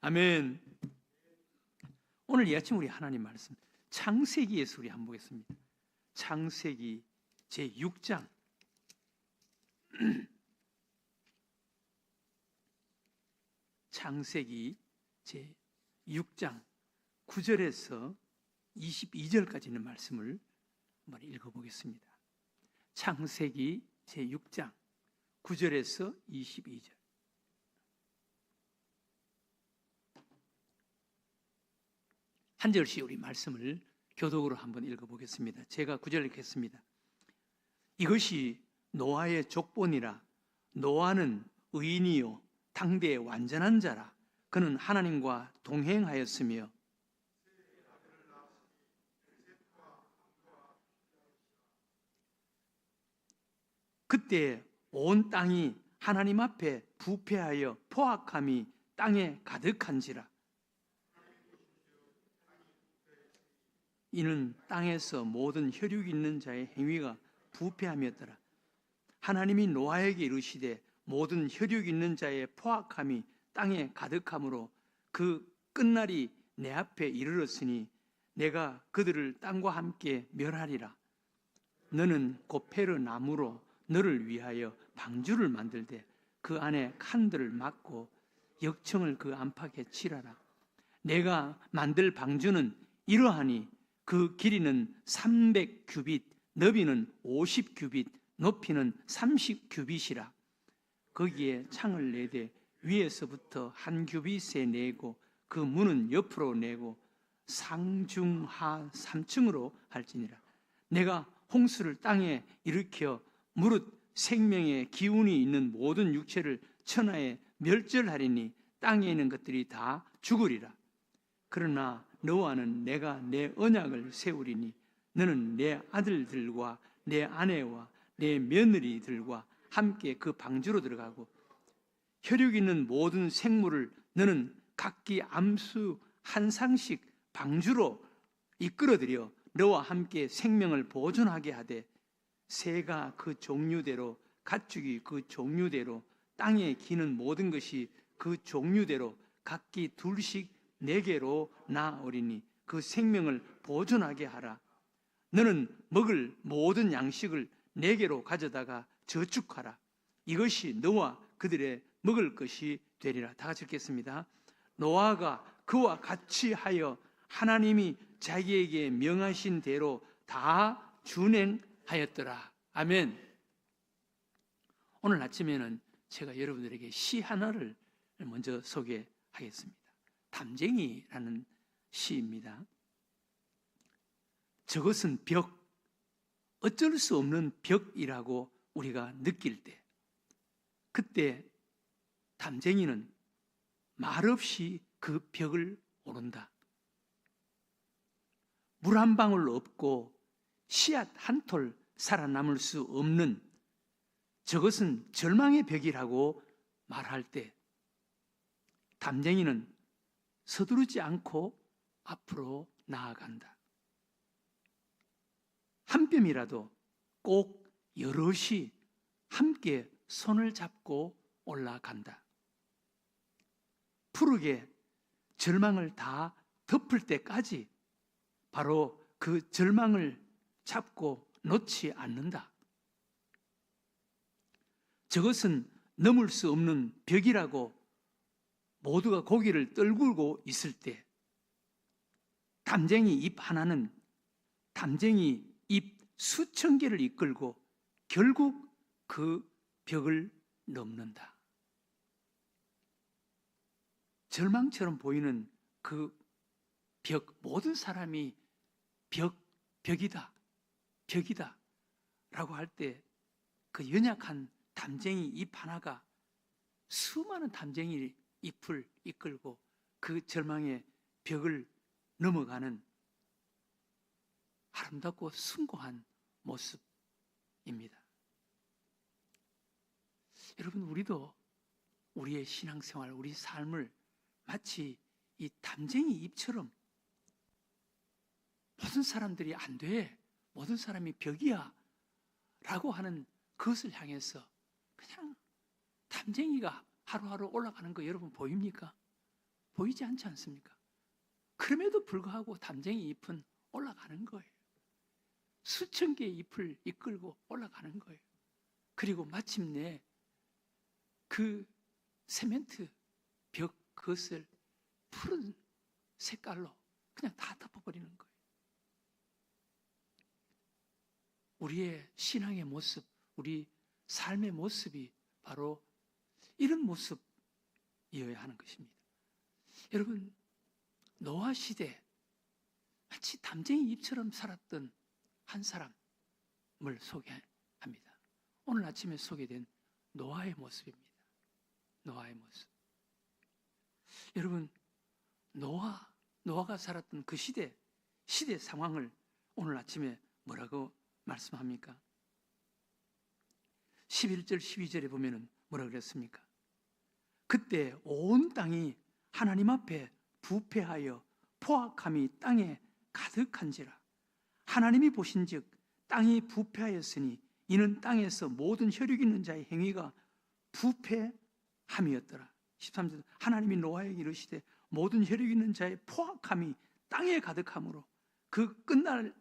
아멘. 오늘 이 아침 우리 하나님 말씀 창세기에서 우리 한번 보겠습니다. 창세기 제6장 창세기 제6장 9절에서 22절까지 있는 말씀을 한번 읽어보겠습니다. 창세기 제6장 9절에서 22절. 한 절씩 우리 말씀을 교독으로 한번 읽어보겠습니다. 제가 9절 읽겠습니다. 이것이 노아의 족본이라. 노아는 의인이요 당대의 완전한 자라. 그는 하나님과 동행하였으며 그때 온 땅이 하나님 앞에 부패하여 포악함이 땅에 가득한지라. 이는 땅에서 모든 혈육 있는 자의 행위가 부패함이었더라. 하나님이 노아에게 이르시되 모든 혈육 있는 자의 포악함이 땅에 가득함으로 그 끝날이 내 앞에 이르렀으니 내가 그들을 땅과 함께 멸하리라. 너는 고페르 나무로 너를 위하여 방주를 만들되 그 안에 칸들을 막고 역청을 그 안팎에 칠하라. 내가 만들 방주는 이러하니 그 길이는 300규빗, 너비는 50규빗, 높이는 30규빗이라. 거기에 창을 내되 위에서부터 한 규빗에 내고 그 문은 옆으로 내고 상중하 3층으로 할지니라. 내가 홍수를 땅에 일으켜 무릇 생명의 기운이 있는 모든 육체를 천하에 멸절하리니 땅에 있는 것들이 다 죽으리라. 그러나 너와는 내가 내 언약을 세우리니 너는 내 아들들과 내 아내와 내 며느리들과 함께 그 방주로 들어가고 혈육 있는 모든 생물을 너는 각기 암수 한 상씩 방주로 이끌어들여 너와 함께 생명을 보존하게 하되 새가 그 종류대로 가축이 그 종류대로 땅에 기는 모든 것이 그 종류대로 각기 둘씩 네개로 나으리니 그 생명을 보존하게 하라. 너는 먹을 모든 양식을 네개로 가져다가 저축하라. 이것이 너와 그들의 먹을 것이 되리라. 다 같이 읽겠습니다. 노아가 그와 같이 하여 하나님이 자기에게 명하신 대로 다 준행하였더라. 아멘. 오늘 아침에는 제가 여러분들에게 시 하나를 먼저 소개하겠습니다. 담쟁이라는 시입니다. 저것은 벽, 어쩔 수 없는 벽이라고 우리가 느낄 때, 그때 담쟁이는 말없이 그 벽을 오른다. 물 한 방울 없고 씨앗 한 톨 살아남을 수 없는, 저것은 절망의 벽이라고 말할 때 담쟁이는 서두르지 않고 앞으로 나아간다. 한 뼘이라도 꼭 여럿이 함께 손을 잡고 올라간다. 푸르게 절망을 다 덮을 때까지 바로 그 절망을 잡고 놓지 않는다. 저것은 넘을 수 없는 벽이라고 모두가 고개를 떨구고 있을 때 담쟁이 잎 하나는 담쟁이 잎 수천 개를 이끌고 결국 그 벽을 넘는다. 절망처럼 보이는 그 벽, 모든 사람이 벽이다 라고 할 때 그 연약한 담쟁이 잎 하나가 수많은 담쟁이 잎을 이끌고 그 절망의 벽을 넘어가는 아름답고 숭고한 모습입니다. 여러분, 우리도 우리의 신앙생활, 우리 삶을 마치 이 담쟁이 잎처럼 모든 사람들이 안 돼, 모든 사람이 벽이야 라고 하는 그것을 향해서 그냥 담쟁이가 하루하루 올라가는 거 여러분 보입니까? 보이지 않지 않습니까? 그럼에도 불구하고 담쟁이 잎은 올라가는 거예요. 수천 개의 잎을 이끌고 올라가는 거예요. 그리고 마침내 그 세멘트 벽 그것을 푸른 색깔로 그냥 다 덮어버리는 거예요. 우리의 신앙의 모습, 우리 삶의 모습이 바로 이런 모습이어야 하는 것입니다. 여러분, 노아 시대 마치 담쟁이 잎처럼 살았던 한 사람을 소개합니다. 오늘 아침에 소개된 노아의 모습입니다. 노아의 모습. 여러분, 노아가 살았던 그 시대 상황을 오늘 아침에 뭐라고 말씀합니까? 11절, 12절에 보면은 뭐라고 그랬습니까? 그때 온 땅이 하나님 앞에 부패하여 포악함이 땅에 가득한지라. 하나님이 보신즉 땅이 부패하였으니 이는 땅에서 모든 혈육 있는 자의 행위가 부패함이었더라. 13절, 하나님이 노아에게 이르시되 모든 혈육 있는 자의 포악함이 땅에 가득하므로 그 끝날이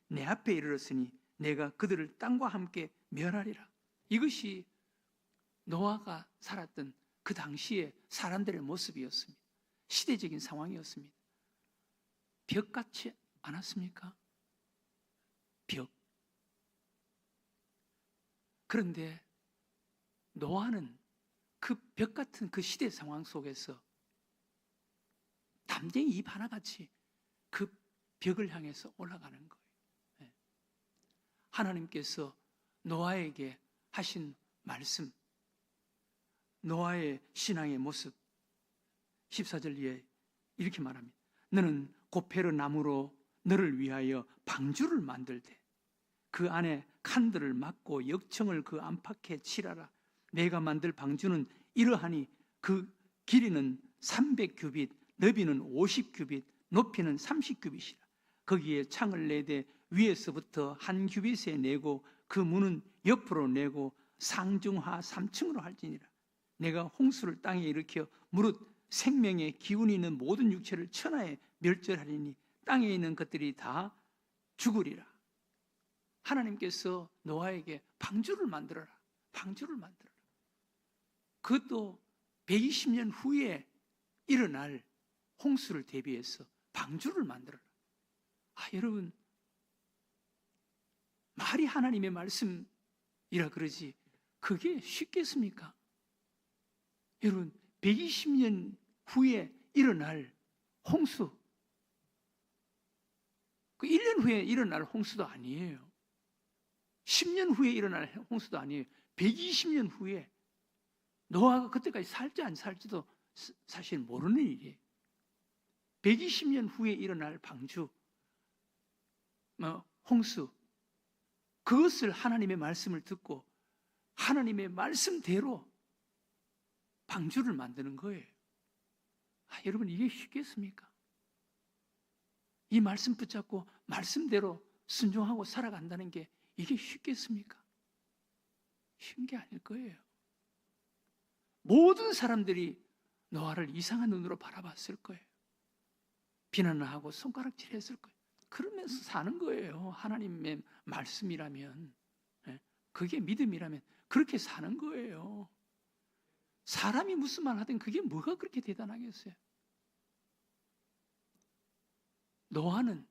내 앞에 이르렀으니 내가 그들을 땅과 함께 멸하리라. 이것이 노아가 살았던 그 당시의 사람들의 모습이었습니다. 시대적인 상황이었습니다. 벽 같지 않았습니까? 벽. 그런데 노아는 그 벽 같은 그 시대 상황 속에서 담쟁이 잎 하나같이 그 벽을 향해서 올라가는 거예요. 하나님께서 노아에게 하신 말씀, 노아의 신앙의 모습, 14절 이에 이렇게 말합니다. 너는 고페르 나무로 너를 위하여 방주를 만들되 그 안에 칸들을 막고 역청을 그 안팎에 칠하라. 내가 만들 방주는 이러하니 그 길이는 300규빗, 너비는 50규빗, 높이는 30규빗이라. 거기에 창을 내되 위에서부터 한 규빗에 내고 그 문은 옆으로 내고 상중하 3층으로 할지니라. 내가 홍수를 땅에 일으켜 무릇 생명의 기운이 있는 모든 육체를 천하에 멸절하리니 땅에 있는 것들이 다 죽으리라. 하나님께서 노아에게 방주를 만들어라. 방주를 만들어라. 그것도 120년 후에 일어날 홍수를 대비해서 방주를 만들어라. 여러분, 말이 하나님의 말씀이라 그러지 그게 쉽겠습니까? 여러분, 120년 후에 일어날 홍수, 그 1년 후에 일어날 홍수도 아니에요. 10년 후에 일어날 홍수도 아니에요. 120년 후에 노아가 그때까지 살지 안 살지도 사실 모르는 일이에요. 120년 후에 일어날 방주, 홍수, 그것을 하나님의 말씀을 듣고 하나님의 말씀대로 방주를 만드는 거예요. 여러분, 이게 쉽겠습니까? 이 말씀 붙잡고 말씀대로 순종하고 살아간다는 게 이게 쉽겠습니까? 쉬운 게 아닐 거예요. 모든 사람들이 노아를 이상한 눈으로 바라봤을 거예요. 비난을 하고 손가락질했을 거예요. 그러면서 사는 거예요. 하나님의 말씀이라면, 그게 믿음이라면 그렇게 사는 거예요. 사람이 무슨 말 하든 그게 뭐가 그렇게 대단하겠어요? 노아는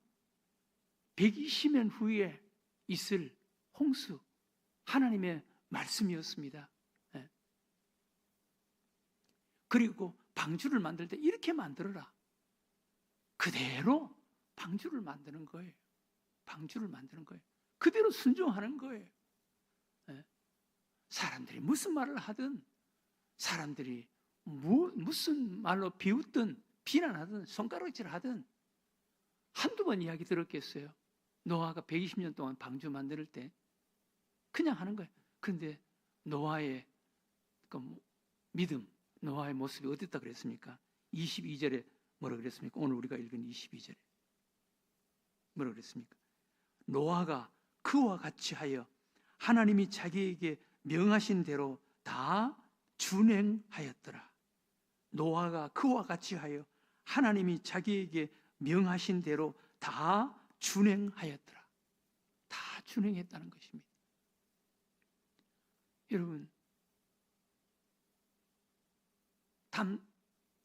120년 후에 있을 홍수, 하나님의 말씀이었습니다. 그리고 방주를 만들 때 이렇게 만들어라. 그대로 방주를 만드는 거예요. 방주를 만드는 거예요. 그대로 순종하는 거예요. 사람들이 무슨 말을 하든, 사람들이 무슨 말로 비웃든 비난하든 손가락질 하든 한두 번 이야기 들었겠어요? 노아가 120년 동안 방주 만들 때 그냥 하는 거예요. 그런데 노아의 그 믿음, 노아의 모습이 어땠다 그랬습니까? 22절에 뭐라 그랬습니까? 오늘 우리가 읽은 22절에 뭐라 그랬습니까? 노아가 그와 같이 하여 하나님이 자기에게 명하신 대로 다 준행하였더라. 노아가 그와 같이 하여 하나님이 자기에게 명하신 대로 다 준행하였더라. 다 준행했다는 것입니다. 여러분,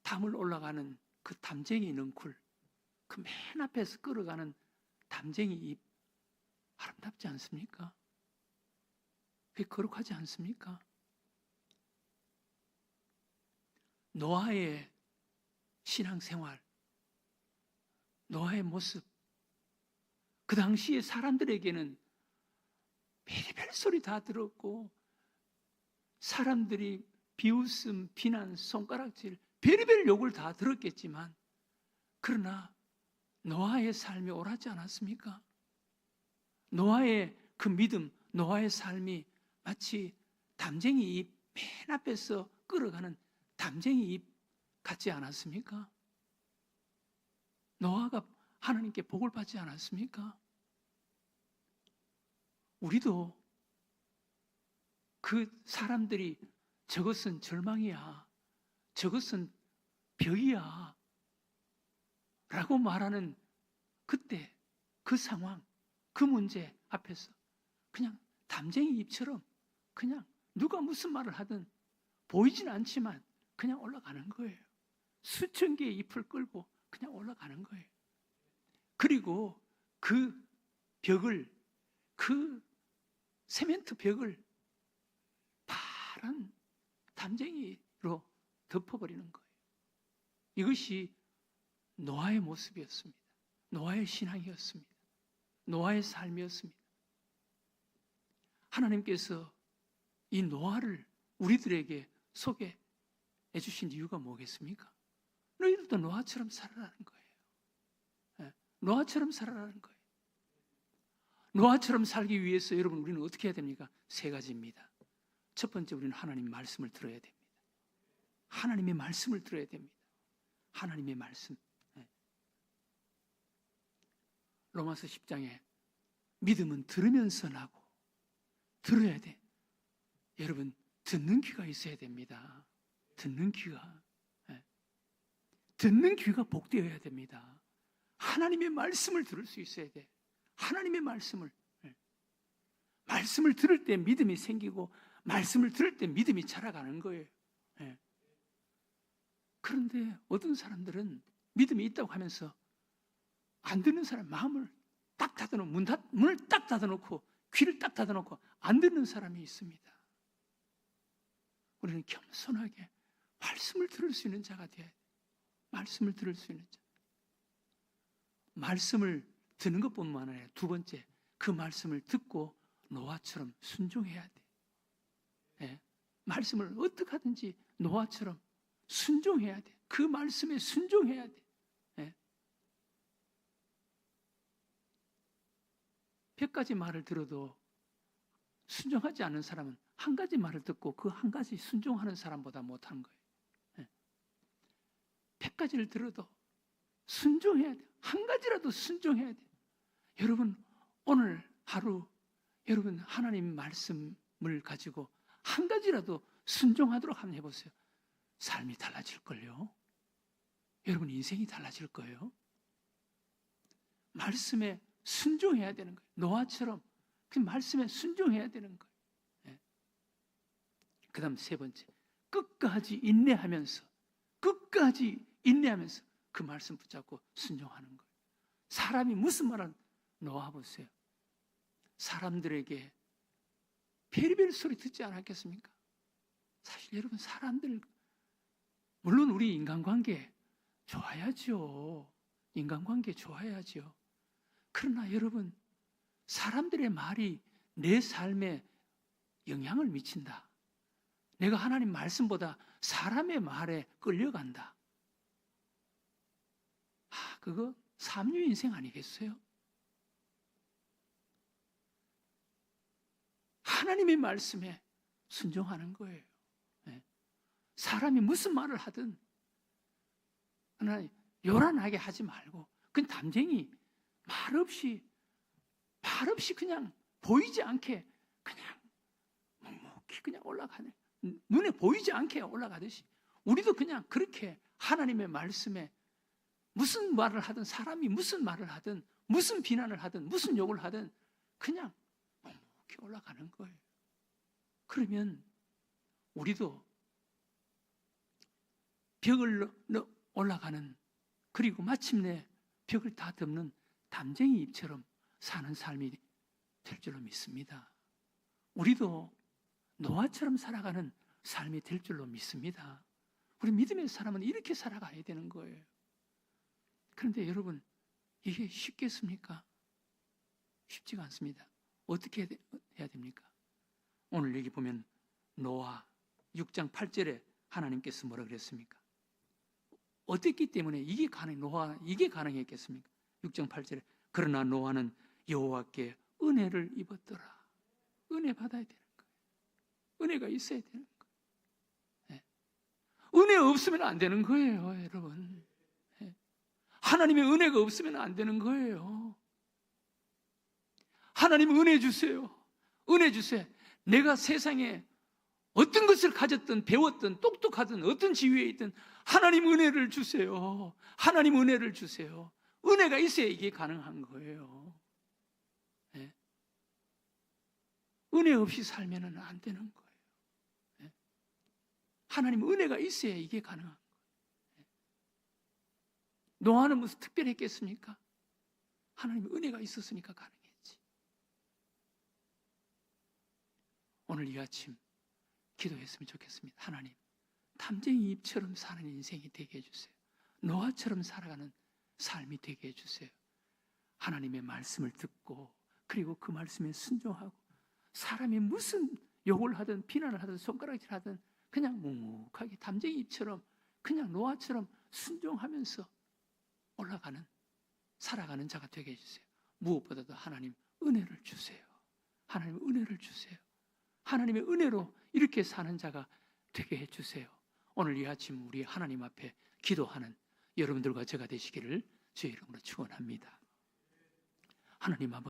담을 올라가는 그 담쟁이 넝쿨, 그 맨 앞에서 끌어가는 담쟁이 잎, 아름답지 않습니까? 그게 거룩하지 않습니까? 노아의 신앙생활, 노아의 모습, 그 당시에 사람들에게는 별의별 소리 다 들었고, 사람들이 비웃음, 비난, 손가락질, 별의별 욕을 다 들었겠지만, 그러나 노아의 삶이 옳았지 않았습니까? 노아의 그 믿음, 노아의 삶이 마치 담쟁이 잎 맨 앞에서 끌어가는 담쟁이 잎 같지 않았습니까? 노아가 하나님께 복을 받지 않았습니까? 우리도 그 사람들이 저것은 절망이야, 저것은 벽이야 라고 말하는 그때 그 상황, 그 문제 앞에서 그냥 담쟁이 잎처럼 그냥 누가 무슨 말을 하든 보이진 않지만 그냥 올라가는 거예요. 수천 개의 잎을 끌고 그냥 올라가는 거예요. 그리고 그 벽을, 그 세멘트 벽을 파란 담쟁이로 덮어버리는 거예요. 이것이 노아의 모습이었습니다. 노아의 신앙이었습니다. 노아의 삶이었습니다. 하나님께서 이 노아를 우리들에게 소개해 주신 이유가 뭐겠습니까? 너희들도 노아처럼 살아라는 거예요. 노아처럼 살아라는 거예요. 노아처럼 살기 위해서 여러분 우리는 어떻게 해야 됩니까? 세 가지입니다. 첫 번째, 우리는 하나님 말씀을 들어야 됩니다. 하나님의 말씀을 들어야 됩니다. 하나님의 말씀. 로마서 10장에 믿음은 들으면서 나고 들어야 돼. 여러분, 듣는 귀가 있어야 됩니다. 듣는 귀가. 듣는 귀가 복되어야 됩니다. 하나님의 말씀을 들을 수 있어야 돼. 하나님의 말씀을. 말씀을 들을 때 믿음이 생기고 말씀을 들을 때 믿음이 자라가는 거예요. 그런데 어떤 사람들은 믿음이 있다고 하면서 안 듣는 사람 마음을 딱 닫아놓고 문을 딱 닫아놓고 귀를 딱 닫아놓고 안 듣는 사람이 있습니다. 우리는 겸손하게 말씀을 들을 수 있는 자가 돼야 돼. 말씀을 들을 수 있는 자. 말씀을 듣는 것뿐만 아니라 두 번째, 그 말씀을 듣고 노아처럼 순종해야 돼. 말씀을 어떻게 하든지 노아처럼 순종해야 돼. 그 말씀에 순종해야 돼. 100가지 말을 들어도 순종하지 않는 사람은 한 가지 말을 듣고 그 한 가지 순종하는 사람보다 못하는 거예요. 100가지를 들어도 순종해야 돼. 한 가지라도 순종해야 돼. 여러분, 오늘 하루 여러분 하나님 말씀을 가지고 한 가지라도 순종하도록 한번 해보세요. 삶이 달라질걸요. 여러분 인생이 달라질 거예요. 말씀에 순종해야 되는 거예요. 노아처럼 그 말씀에 순종해야 되는 거예요. 그 다음 세 번째, 끝까지 인내하면서 그 말씀 붙잡고 순종하는 거예요. 사람이 무슨 말을 노아 보세요. 사람들에게 별의별 소리 듣지 않았겠습니까? 사실 여러분 사람들 물론 우리 인간관계 좋아야죠. 인간관계 좋아야죠. 그러나 여러분 사람들의 말이 내 삶에 영향을 미친다. 내가 하나님 말씀보다 사람의 말에 끌려간다. 그거 삼류 인생 아니겠어요? 하나님의 말씀에 순종하는 거예요. 사람이 무슨 말을 하든 그러나 요란하게 하지 말고 그냥 담쟁이 말 없이 그냥 보이지 않게 그냥 묵묵히 그냥 올라가네. 눈에 보이지 않게 올라가듯이 우리도 그냥 그렇게 하나님의 말씀에 무슨 말을 하든, 사람이 무슨 말을 하든, 무슨 비난을 하든, 무슨 욕을 하든 그냥 묵묵히 올라가는 거예요. 그러면 우리도 벽을 올라가는, 그리고 마침내 벽을 다 덮는 담쟁이 잎처럼 사는 삶이 될 줄로 믿습니다. 우리도 노아처럼 살아가는 삶이 될 줄로 믿습니다. 우리 믿음의 사람은 이렇게 살아가야 되는 거예요. 그런데 여러분, 이게 쉽겠습니까? 쉽지가 않습니다. 어떻게 해야 됩니까? 오늘 여기 보면 노아 6장 8절에 하나님께서 뭐라 그랬습니까? 어땠기 때문에 이게 가능했겠습니까? 6장 8절에 그러나 노아는 여호와께 은혜를 입었더라. 은혜 받아야 되는 거예요. 은혜가 있어야 되는 거예요. 네. 은혜 없으면 안 되는 거예요, 여러분. 네. 하나님의 은혜가 없으면 안 되는 거예요. 하나님 은혜 주세요. 은혜 주세요. 내가 세상에 어떤 것을 가졌든 배웠든 똑똑하든 어떤 지위에 있든 하나님 은혜를 주세요. 하나님 은혜를 주세요. 은혜가 있어야 이게 가능한 거예요. 네. 은혜 없이 살면 안 되는 거예요. 네. 하나님 은혜가 있어야 이게 가능한 거예요. 네. 노아는 무슨 특별했겠습니까? 하나님 은혜가 있었으니까 가능했지. 오늘 이 아침 기도했으면 좋겠습니다. 하나님, 담쟁이 잎처럼 사는 인생이 되게 해주세요. 노아처럼 살아가는 삶이 되게 해주세요. 하나님의 말씀을 듣고 그리고 그 말씀에 순종하고 사람이 무슨 욕을 하든 비난을 하든 손가락질 하든 그냥 묵묵하게 담쟁이 잎처럼 그냥 노아처럼 순종하면서 올라가는, 살아가는 자가 되게 해주세요. 무엇보다도 하나님 은혜를 주세요. 하나님 은혜를 주세요. 하나님의 은혜로 이렇게 사는 자가 되게 해주세요. 오늘 이 아침 우리 하나님 앞에 기도하는 여러분들과 제가 되시기를 주의 이름으로 축원합니다. 하나님 아버지,